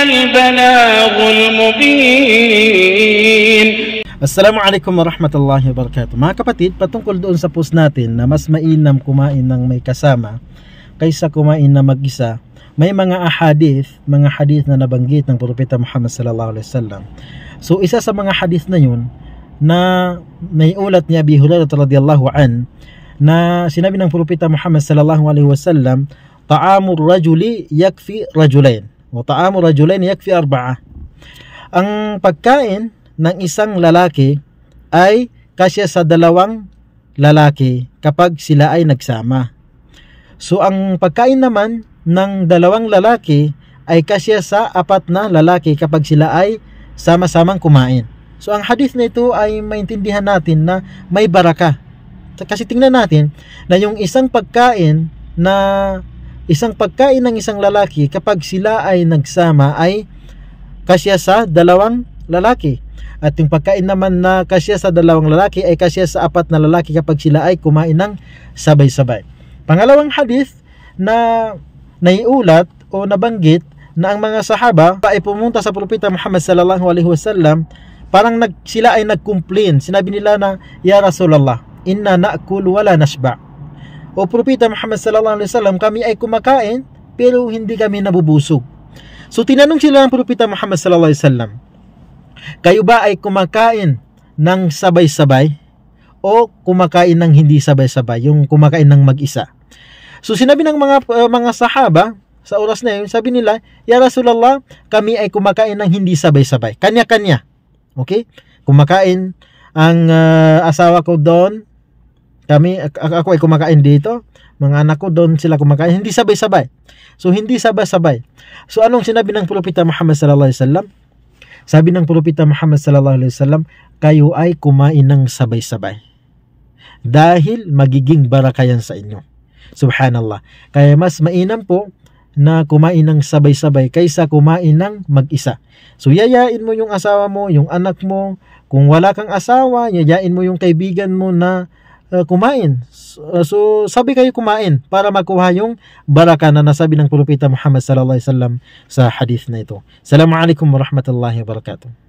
البلاغ المبين. Assalamualaikum warahmatullahi wabarakatuh. Mga kapatid, patungkol doon sa post natin na mas mainam kumain ng may kasama kaysa kumain na mag-isa, may mga hadith na nabanggit ng Propeta Muhammad sallallahu alaihi wasallam. So isa sa mga hadith na yun na may ulat ni Abi Hurairah radhiyallahu an na sinabi ng Propeta Muhammad sallallahu alaihi wasallam, ta'amur rajuli yakfi rajulain wa ta'amur rajulain yakfi arba'a. Ang pagkain ng isang lalaki ay kasya sa dalawang lalaki kapag sila ay nagsama. So ang pagkain naman ng dalawang lalaki ay kasya sa apat na lalaki kapag sila ay sama-samang kumain. So ang hadith na ito ay maintindihan natin na may baraka. Kasi tingnan natin na yung isang pagkain ng isang lalaki kapag sila ay nagsama ay kasya sa dalawang lalaki. At yung pagkain naman na kasya sa dalawang lalaki ay kasya sa apat na lalaki kapag sila ay kumain ng sabay-sabay. Pangalawang hadith na naiulat o nabanggit na ang mga sahaba ay pumunta sa Propeta Muhammad sallallahu alaihi wasallam, parang sila ay nag-complain. Sinabi nila na, "Ya Rasulullah, inna na'kul wala nashba." O Propeta Muhammad sallallahu alaihi wasallam, kami ay kumakain pero hindi kami nabubusog. So tinanong sila ng Propeta Muhammad sallallahu alaihi wasallam, kayo ba ay kumakain ng sabay-sabay o kumakain ng hindi sabay-sabay, yung kumakain ng mag-isa? So sinabi ng mga sahaba sa oras na yun, sabi nila, "Ya Rasulullah, kami ay kumakain ng hindi sabay-sabay, kanya-kanya." Okay? Kumakain ang asawa ko doon, ako ay kumakain dito, mga anak ko doon sila kumakain, hindi sabay-sabay. So hindi sabay-sabay. So anong sinabi ng Propeta Muhammad sallallahu alaihi wasallam? Sabi ng Propeta Muhammad sallallahu alaihi wasallam, kayo ay kumain ng sabay-sabay dahil magiging baraka yan sa inyo. Subhanallah. Kaya mas mainam po na kumain ng sabay-sabay kaysa kumain ng mag-isa. So yayain mo yung asawa mo, yung anak mo. Kung wala kang asawa, yayain mo yung kaibigan mo na kumain. So sabi kayo kumain para makuha yung baraka na nasabi ng Propeta Muhammad sallallahu alaihi wasallam sa hadith na ito. Assalamualaikum warahmatullahi wabarakatuh.